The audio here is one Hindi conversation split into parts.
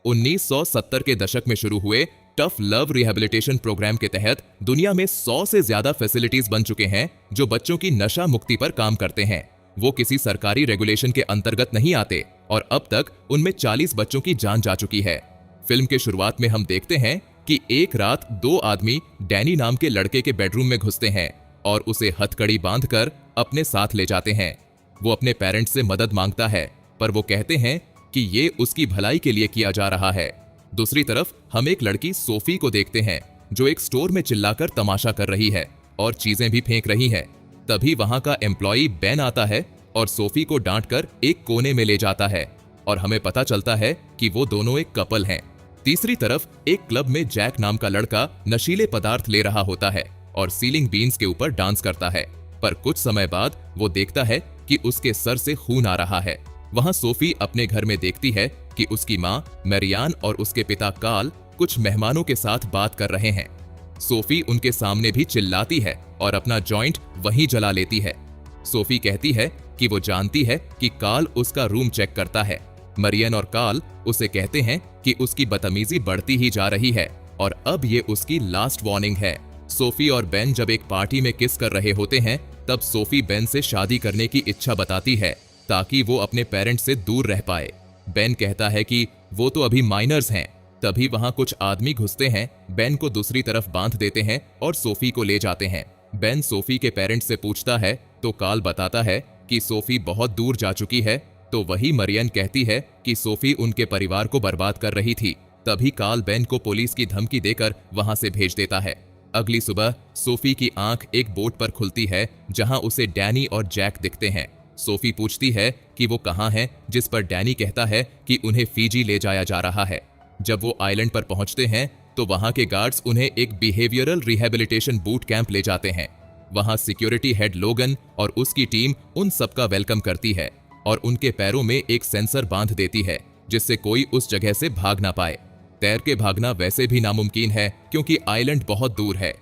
1970 के दशक में शुरू हुए टफ लव रिहैबिलिटेशन प्रोग्राम के तहत दुनिया में 100 से ज्यादा फैसिलिटीज बन चुके हैं जो बच्चों की नशा मुक्ति पर काम करते हैं। वो किसी सरकारी रेगुलेशन के अंतर्गत नहीं आते और अब तक उनमें 40 बच्चों की जान जा चुकी है। फिल्म के शुरुआत में हम देखते हैं कि एक रात 2 आदमी डैनी नाम के लड़के के बेडरूम में घुसते हैं और उसे हथकड़ी बांधकर अपने साथ ले जाते हैं। वो अपने पेरेंट्स से मदद मांगता है, पर वो कहते हैं कि ये उसकी भलाई के लिए किया जा रहा है। दूसरी तरफ हम एक लड़की सोफी को देखते हैं जो एक स्टोर में चिल्लाकर तमाशा कर रही है और चीजें भी फेंक रही है। तभी वहां का एम्प्लॉई बेन आता है और सोफी को डांटकर एक कोने में ले जाता है और हमें पता चलता है कि वो दोनों एक कपल हैं। तीसरी तरफ एक क्लब में जैक नाम का लड़का नशीले पदार्थ ले रहा होता है और सीलिंग बीन्स के ऊपर डांस करता है, पर कुछ समय बाद वो देखता है कि उसके सर से खून आ रहा है। वहां सोफी अपने घर में देखती है कि उसकी मां मैरियान और उसके पिता कार्ल कुछ मेहमानों के साथ बात कर रहे हैं। सोफी उनके सामने भी चिल्लाती है और अपना जॉइंट वहीं जला लेती है। सोफी कहती है कि वो जानती है कि कार्ल उसका रूम चेक करता है। मरियन और कार्ल उसे कहते हैं कि उसकी बदतमीजी बढ़ती ही जा रही है और अब ये उसकी लास्ट वार्निंग है। सोफी और बेन जब एक पार्टी में किस कर रहे होते हैं तब सोफी बेन से शादी करने की इच्छा बताती है ताकि वो अपने पेरेंट्स से दूर रह पाए। बेन कहता है कि वो तो अभी माइनर्स हैं। तभी वहां कुछ आदमी घुसते हैं, बेन को दूसरी तरफ बांध देते हैं और सोफी को ले जाते हैं। बेन सोफी के पेरेंट्स से पूछता है तो कार्ल बताता है कि सोफी बहुत दूर जा चुकी है। तो वही मरियन कहती है कि सोफी उनके परिवार को बर्बाद कर रही थी। तभी कार्ल बेन को पुलिस की धमकी देकर वहां से भेज देता है। अगली सुबह सोफी की आंख एक बोट पर खुलती है जहां उसे डैनी और जैक दिखते हैं। सोफी पूछती है कि वो कहां हैं, जिस पर डैनी कहता है कि उन्हें फीजी ले जाया जा रहा है। जब वो आइलैंड पर पहुंचते हैं तो वहां के गार्ड्स उन्हें एक बिहेवियरल रिहैबिलिटेशन बूट कैंप ले जाते हैं। वहां सिक्योरिटी हेड लोगन और उसकी टीम उन सबका वेलकम करती है और उनके पैरों में एक सेंसर बांध देती है जिससे कोई उस जगह से भाग ना पाए। तैर के भागना वैसे भी नामुमकिन है क्योंकि आइलैंड बहुत दूर है।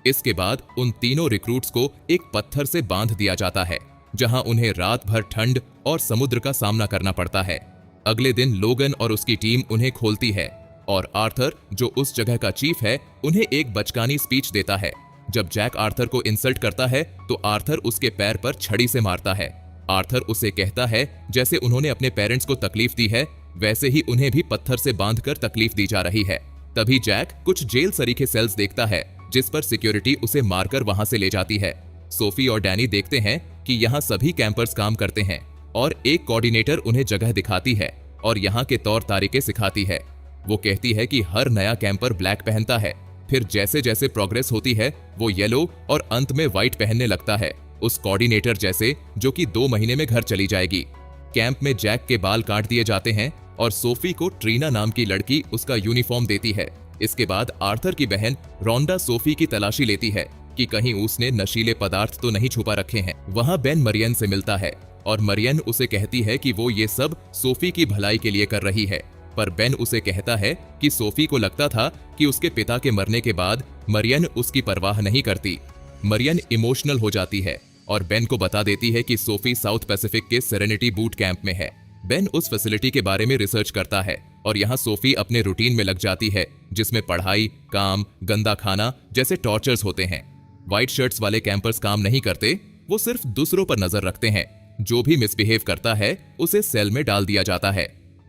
इसके बाद उन तीनों रिक्रूट्स को एक पत्थर से बांध दिया जाता है जहां उन्हें रात भर ठंड और समुद्र का सामना करना पड़ता है। अगले दिन लोगन और उसकी टीम उन्हें खोलती है और आर्थर, जो उस जगह का चीफ है, उन्हें एक बचकानी स्पीच देता है। जब जैक आर्थर को इंसल्ट करता है तो आर्थर उसके पैर पर छड़ी से मारता है। आर्थर उसे कहता है जैसे उन्होंने अपने पेरेंट्स को तकलीफ दी है वैसे ही उन्हें भी पत्थर से बांधकर तकलीफ दी जा रही है। तभी जैक कुछ जेल सरीखे सेल्स देखता है जिस पर सिक्योरिटी उसे मारकर वहां से ले जाती है। सोफी और डैनी देखते हैं कि यहाँ सभी कैंपर्स काम करते हैं और एक कोऑर्डिनेटर उन्हें जगह दिखाती है और यहाँ के तौर तरीके सिखाती है। वो कहती है कि हर नया कैंपर ब्लैक पहनता है, फिर जैसे जैसे प्रोग्रेस होती है वो येलो और अंत में व्हाइट पहनने लगता है, उस कोऑर्डिनेटर जैसे जो कि 2 महीने में घर चली जाएगी। कैंप में जैक के बाल काट दिए जाते हैं और सोफी को ट्रीना नाम की लड़की उसका यूनिफॉर्म देती है। इसके बाद आर्थर की बहन रोंडा सोफी की तलाशी लेती है कि कहीं उसने नशीले पदार्थ तो नहीं छुपा रखे हैं। वहां बेन मरियन से मिलता है और मरियन उसे कहती है कि वो ये सब सोफी की भलाई के लिए कर रही है, पर बेन उसे कहता है कि सोफी को लगता था कि उसके पिता के मरने के बाद मरियन उसकी परवाह नहीं करती। मरियन इमोशनल हो जाती है और बेन को बता देती है कि सोफी साउथ पैसिफिक के सेरेनिटी बूट कैंप में है। बेन उस फैसिलिटी के बारे में रिसर्च करता है और यहाँ सोफी अपने रूटीन में लग जाती है जिसमें पढ़ाई, काम, गंदा खाना जैसे टॉर्चर्स होते हैं। व्हाइट शर्ट्स वाले कैंपर्स काम नहीं करते, वो सिर्फ दूसरों पर नजर रखते हैं। जो भी मिसबिहेव करता है उसे सेल में डाल दिया जाता है।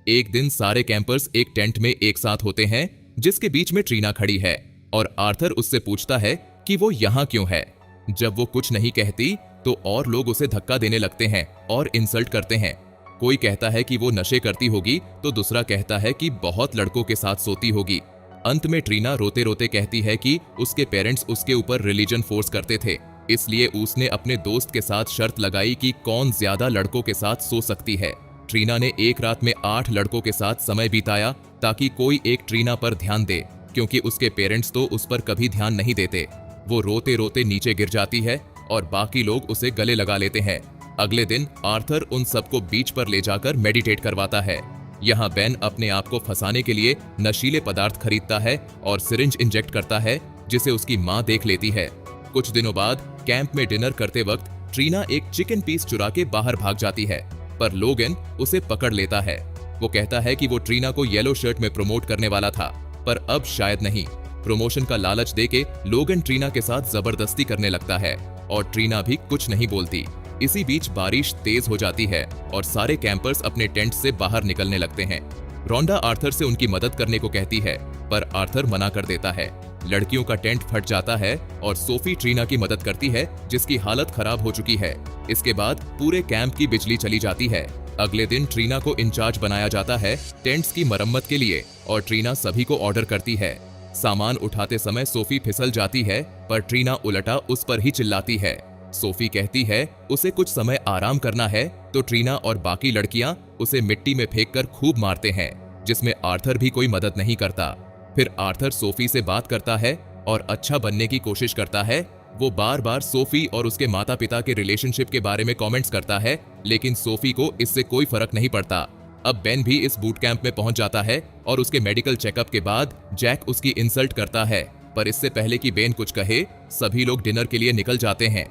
एक दिन सारे कैंपर्स एक टेंट में एक साथ होते हैं जिसके बीच में ट्रीना खड़ी है और आर्थर उससे पूछता है कि वो यहाँ क्यों है। जब वो कुछ नहीं कहती तो और लोग उसे धक्का देने लगते हैं और इंसल्ट करते हैं। कोई कहता है कि वो नशे करती होगी तो दूसरा कहता है कि बहुत लड़कों के साथ सोती होगी। अंत में ट्रीना रोते रोते कहती है कि उसके पेरेंट्स उसके ऊपर रिलीजन फोर्स करते थे, इसलिए उसने अपने दोस्त के साथ शर्त लगाई कि कौन ज्यादा लड़कों के साथ सो सकती है। ट्रीना ने एक रात में 8 लड़कों के साथ समय बिताया ताकि कोई एक ट्रीना पर ध्यान दे, क्योंकि उसके पेरेंट्स तो उस पर कभी ध्यान नहीं देते। वो रोते रोते नीचे गिर जाती है और बाकी लोग उसे गले लगा लेते हैं। अगले दिन आर्थर उन सबको बीच पर ले जाकर मेडिटेट करवाता है। यहाँ बेन अपने आप को फंसाने के लिए नशीले पदार्थ खरीदता है और सिरिंज इंजेक्ट करता है जिसे उसकी माँ देख लेती है। कुछ दिनों बाद कैंप में डिनर करते वक्त ट्रीना एक चिकन पीस चुरा के बाहर भाग जाती है, पर लोगन उसे पकड़ लेता है। वो कहता है कि वो ट्रीना को येलो शर्ट में प्रमोट करने वाला था, पर अब शायद नहीं। प्रमोशन का लालच देके लोगन ट्रीना के साथ जबरदस्ती करने लगता है और ट्रीना भी कुछ नहीं बोलती। इसी बीच बारिश तेज हो जाती है और सारे कैंपर्स अपने टेंट से बाहर निकलने लगते हैं। रोंडा आर्थर से उनकी मदद करने को कहती है, पर आर्थर मना कर देता है। लड़कियों का टेंट फट जाता है और सोफी ट्रीना की मदद करती है, जिसकी हालत खराब हो चुकी है। इसके बाद पूरे कैंप की बिजली चली जाती है। अगले दिन ट्रीना को इंचार्ज बनाया जाता है टेंट्स की मरम्मत के लिए और ट्रीना सभी को ऑर्डर करती है। सामान उठाते समय सोफी फिसल जाती है, पर ट्रीना उलटा उस पर ही चिल्लाती है। सोफी कहती है उसे कुछ समय आराम करना है, तो ट्रीना और बाकी लड़कियां उसे मिट्टी में फेंककर खूब मारते हैं, जिसमें आर्थर भी कोई मदद नहीं करता। फिर आर्थर सोफी से बात करता है और अच्छा बनने की कोशिश करता है। वो बार बार सोफी और उसके माता पिता के रिलेशनशिप के बारे में कमेंट्स करता है, लेकिन सोफी को इससे कोई फर्क नहीं पड़ता। अब बेन भी इस बूट कैंप में पहुंच जाता है और उसके मेडिकल चेकअप के बाद जैक उसकी इंसल्ट करता है, पर इससे पहले कि बेन कुछ कहे, सभी लोग डिनर के लिए निकल जाते हैं।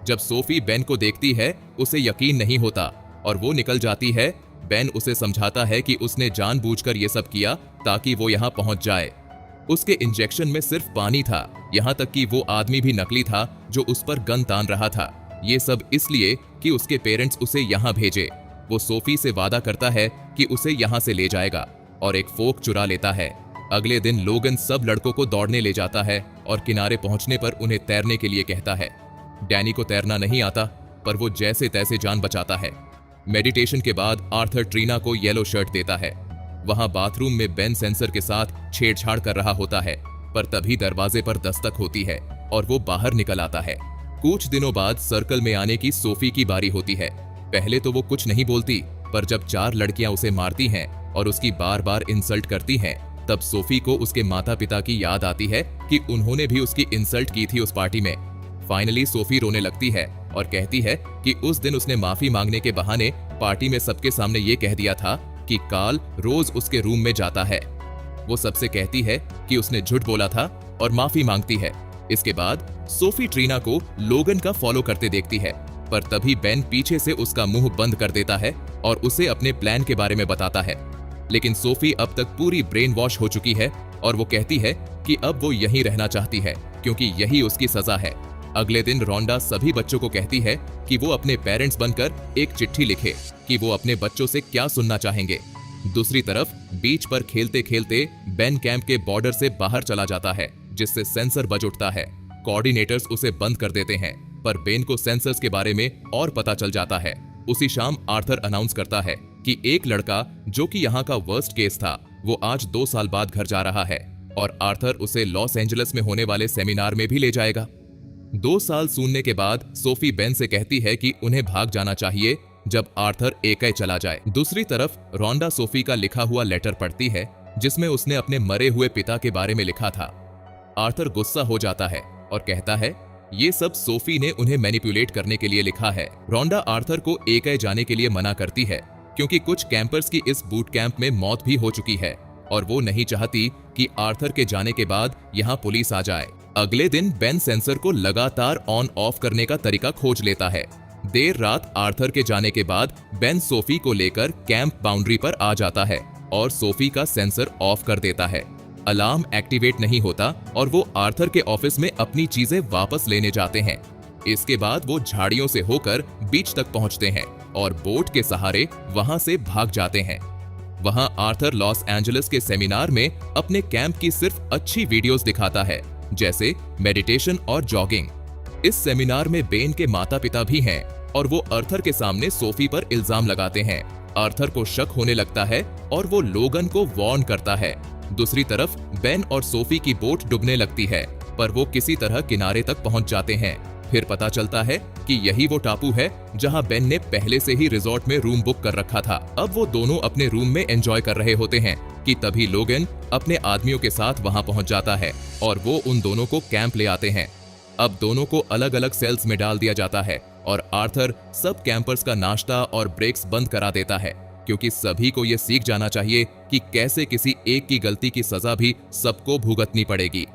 जब सोफी बेन को देखती है, उसे यकीन नहीं होता और वो निकल जाती है। बेन उसे समझाता है कि उसने जानबूझकर ये सब किया ताकि वो यहाँ पहुंच जाए। उसके इंजेक्शन में सिर्फ पानी था, यहाँ तक कि वो आदमी भी नकली था जो उस पर गन तान रहा था। ये सब इसलिए कि उसके पेरेंट्स उसे यहाँ भेजे। वो सोफी से वादा करता है कि उसे यहाँ से ले जाएगा और एक फोक चुरा लेता है। अगले दिन लोगन सब लड़कों को दौड़ने ले जाता है और किनारे पहुंचने पर उन्हें तैरने के लिए कहता है। डैनी को तैरना नहीं आता, पर वो जैसे तैसे जान बचाता है। मेडिटेशन के बाद आर्थर ट्रीना को येलो शर्ट देता है। वहां बाथरूम में बेन सेंसर के साथ छेड़छाड़ कर रहा होता है, पर तभी दरवाजे पर दस्तक होती है और वो बाहर निकल आता है। कुछ दिनों बाद सर्कल में आने की सोफी की बारी होती है। पहले तो वो कुछ नहीं बोलती, पर जब 4 लड़कियां उसे मारती हैं और उसकी बार बार इंसल्ट करती हैं, तब सोफी को उसके माता पिता की याद आती है कि उन्होंने भी उसकी इंसल्ट की थी उस पार्टी में। फाइनली सोफी रोने लगती है और कहती है कि उस दिन उसने माफी मांगने के बहाने पार्टी में सबके सामने ये कह दिया था कि कार्ल रोज उसके रूम में जाता है। वो सबसे कहती है कि उसने झूठ बोला था और माफी मांगती है। इसके बाद सोफी ट्रीना को लोगन का फॉलो करते देखती है, पर तभी बेन पीछे से उसका मुंह बंद कर देता है और उसे अपने प्लान के बारे में बताता है। लेकिन सोफी अब तक पूरी ब्रेन वॉश हो चुकी है और वो कहती है कि अब वो यहीं रहना चाहती है, क्योंकि यही उसकी सजा है। अगले दिन रोंडा सभी बच्चों को कहती है कि वो अपने पेरेंट्स बनकर एक चिट्ठी लिखे कि वो अपने बच्चों से क्या सुनना चाहेंगे। दूसरी तरफ बीच पर खेलते खेलते बेन कैंप के बॉर्डर से बाहर चला जाता है, जिससे सेंसर बज उठता है। कोऑर्डिनेटर्स उसे बंद कर देते हैं, पर बेन को सेंसर्स के बारे में और पता चल जाता है। उसी शाम आर्थर अनाउंस करता है कि एक लड़का जो कि यहाँ का वर्स्ट केस था, वो आज 2 साल बाद घर जा रहा है और आर्थर उसे लॉस एंजलिस में होने वाले सेमिनार में भी ले जाएगा। 2 साल सूनने के बाद सोफी बेन से कहती है कि उन्हें भाग जाना चाहिए जब आर्थर एकाई चला जाए। दूसरी तरफ रोंडा सोफी का लिखा हुआ लेटर पढ़ती है, जिसमें उसने अपने मरे हुए पिता के बारे में लिखा था। आर्थर गुस्सा हो जाता है और कहता है ये सब सोफी ने उन्हें मैनिपुलेट करने के लिए लिखा है। रोंडा आर्थर को एकाई जाने के लिए मना करती है, क्योंकि कुछ कैंपर्स की इस बूट कैंप में मौत भी हो चुकी है और वो नहीं चाहती कि आर्थर के जाने के बाद यहाँ पुलिस आ जाए। अगले दिन बेन सेंसर को लगातार ऑन ऑफ करने का तरीका खोज लेता है। देर रात आर्थर के जाने के बाद बेन सोफी को लेकर कैंप बाउंड्री पर आ जाता है और सोफी का सेंसर ऑफ कर देता है। अलार्म एक्टिवेट नहीं होता और वो आर्थर के ऑफिस में अपनी चीजें वापस लेने जाते हैं। इसके बाद वो झाड़ियों से होकर बीच तक पहुंचते हैं और बोट के सहारे वहां से भाग जाते हैं। वहां आर्थर लॉस एंजलिस के सेमिनार में अपने कैंप की सिर्फ अच्छी वीडियोस दिखाता है, जैसे मेडिटेशन और जॉगिंग। इस सेमिनार में बेन के माता पिता भी हैं और वो आर्थर के सामने सोफी पर इल्जाम लगाते हैं। आर्थर को शक होने लगता है और वो लोगन को वार्न करता है। दूसरी तरफ बेन और सोफी की बोट डूबने लगती है, पर वो किसी तरह किनारे तक पहुंच जाते हैं। फिर पता चलता है कि यही वो टापू है जहां बेन ने पहले से ही रिजॉर्ट में रूम बुक कर रखा था। अब वो दोनों अपने रूम में एंजॉय कर रहे होते हैं कि तभी लोगन अपने आदमियों के साथ वहां पहुंच जाता है और वो उन दोनों को कैंप ले आते हैं। अब दोनों को अलग अलग सेल्स में डाल दिया जाता है और आर्थर सब कैंपर्स का नाश्ता और ब्रेक्स बंद करा देता है, क्योंकि सभी को ये सीख जाना चाहिए कि कैसे किसी एक की गलती की सजा भी सबको भुगतनी पड़ेगी।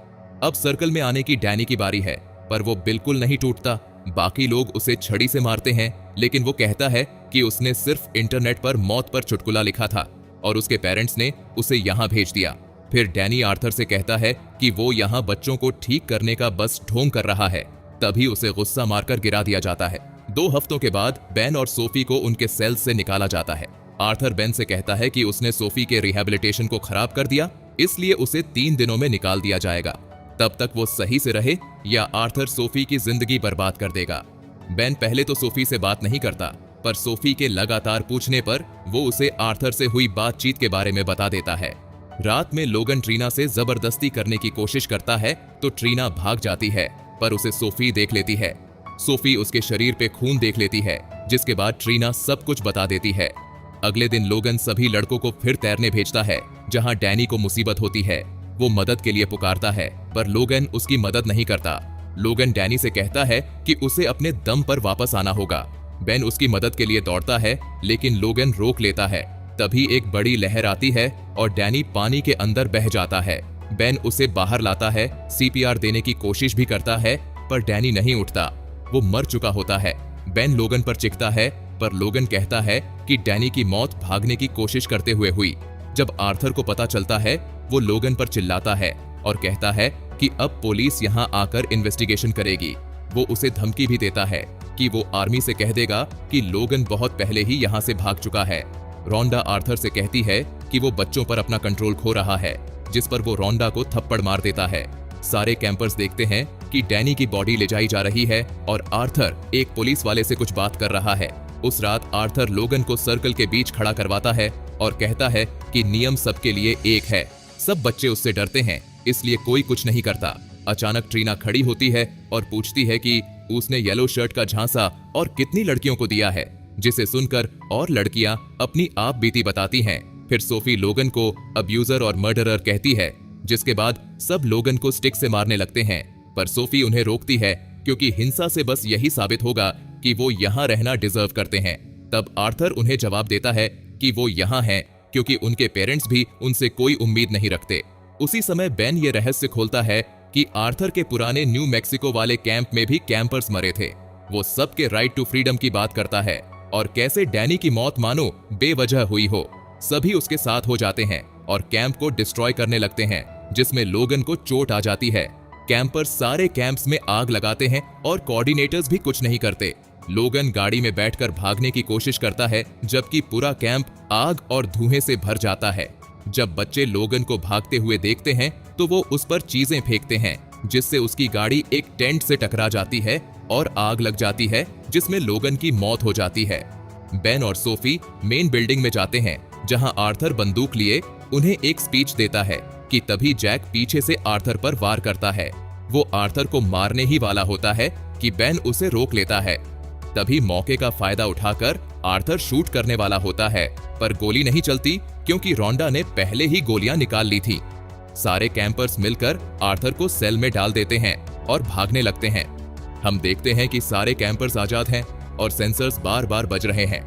अब सर्कल में आने की डैनी की बारी है, पर वो बिल्कुल नहीं टूटता। बाकी लोग उसे छड़ी से मारते हैं, लेकिन वो कहता है कि उसने सिर्फ इंटरनेट पर मौत पर चुटकुला लिखा था। और उसके पेरेंट्स ने उसे यहाँ भेज दिया। फिर डैनी आर्थर से कहता है कि वो यहाँ बच्चों को ठीक करने का बस ढोंग कर रहा है। तभी उसे गुस्सा मारकर गिरा दिया जाता है। 2 हफ्तों के बाद बेन और सोफी को उनके सेल से निकाला जाता है। आर्थर बेन से कहता है कि उसने सोफी के रिहैबिलिटेशन को खराब कर दिया, इसलिए उसे 3 दिनों में निकाल दिया जाएगा। तब तक वो सही से रहे या आर्थर सोफी की जिंदगी बर्बाद कर देगा। बेन पहले तो सोफी से बात नहीं करता, पर सोफी के लगातार पूछने पर वो उसे आर्थर से हुई बातचीत के बारे में बता देता है। रात में लोगन ट्रीना से जबरदस्ती करने की कोशिश करता है तो ट्रीना भाग जाती है, पर उसे सोफी देख लेती है। सोफी उसके शरीर पे खून देख लेती है, जिसके बाद ट्रीना सब कुछ बता देती है। अगले दिन लोगन सभी लड़कों को फिर तैरने भेजता है, जहां डैनी को मुसीबत होती है। वो मदद के लिए पुकारता है, पर लोगन उसकी मदद नहीं करता। लोगन डैनी से कहता है कि उसे अपने दम पर वापस आना होगा। बेन उसकी मदद के लिए दौड़ता है, लेकिन लोगन रोक लेता है। तभी एक बड़ी लहर आती है और डैनी पानी के अंदर बह जाता है। बेन उसे बाहर लाता है, सीपीआर देने की कोशिश भी करता है, पर डैनी नहीं उठता। वो मर चुका होता है। बेन लोगन पर चिढ़ता है, पर लोगन कहता है कि डैनी की मौत भागने की कोशिश करते हुए हुई। जब आर्थर को पता चलता है, वो लोगन पर चिल्लाता है और कहता है कि अब पुलिस यहाँ आकर इन्वेस्टिगेशन करेगी। वो उसे धमकी भी देता है कि वो आर्मी से कह देगा कि लोगन बहुत पहले ही यहाँ से भाग चुका है। रोंडा आर्थर से कहती है कि वो बच्चों पर अपना कंट्रोल खो रहा है, जिस पर वो रोंडा को थप्पड़ मार देता है। सारे कैंपर्स देखते हैं कि डैनी की बॉडी ले जाई जा रही है और आर्थर एक पुलिस वाले से कुछ बात कर रहा है। उस रात आर्थर लोगन को सर्कल के बीच खड़ा करवाता है और कहता है कि नियम सबके लिए एक है। सब बच्चे उससे डरते हैं, इसलिए कोई कुछ नहीं करता। अचानक ट्रीना खड़ी होती है और पूछती है कि उसने येलो शर्ट का झांसा और कितनी लड़कियों को दिया है, जिसे सुनकर और लड़कियां अपनी आप बीती बताती हैं। फिर सोफी लोगन को अब्यूजर और मर्डरर कहती है, जिसके बाद सब लोगन को स्टिक से मारने लगते हैं। पर सोफी उन्हें रोकती है, क्योंकि हिंसा से बस यही साबित होगा कि वो यहाँ रहना डिजर्व करते हैं। तब आर्थर उन्हें जवाब देता है कि वो यहाँ हैं क्योंकि उनके पेरेंट्स भी उनसे कोई उम्मीद नहीं रखते। उसी समय बेन ये रहस्य खोलता है कि आर्थर के पुराने न्यू मैक्सिको वाले कैंप में भी कैंपर्स मरे थे। वो सबके राइट टू फ्रीडम की बात करता है और कैसे डैनी की मौत मानो बेवजह हुई हो। सभी उसके साथ हो जाते हैं और कैंप को डिस्ट्रॉय करने लगते हैं, जिसमें लोगन को चोट आ जाती है। कैंपर्स सारे कैंप्स में आग लगाते हैं और कोऑर्डिनेटर्स भी कुछ नहीं करते। लोगन गाड़ी में बैठकर भागने की कोशिश करता है, जबकि पूरा कैंप आग और धुएं से भर जाता है। जब बच्चे लोगन को भागते हुए देखते हैं तो वो उस पर चीजें फेंकते हैं, जिससे उसकी गाड़ी एक टेंट से टकरा जाती है और आग लग जाती है, जिसमें लोगन की मौत हो जाती है। बेन और सोफी मेन बिल्डिंग में जाते हैं, जहां आर्थर बंदूक लिए उन्हें एक स्पीच देता है कि तभी जैक पीछे से आर्थर पर वार करता है। वो आर्थर को मारने ही वाला होता है कि बेन उसे रोक लेता है। तभी मौके का फायदा उठाकर आर्थर शूट करने वाला होता है, पर गोली नहीं चलती क्योंकि रोंडा ने पहले ही गोलियां निकाल ली थी। सारे कैंपर्स मिलकर आर्थर को सेल में डाल देते हैं और भागने लगते हैं। हम देखते हैं कि सारे कैंपर्स आजाद हैं और सेंसर्स बार बार बज रहे हैं।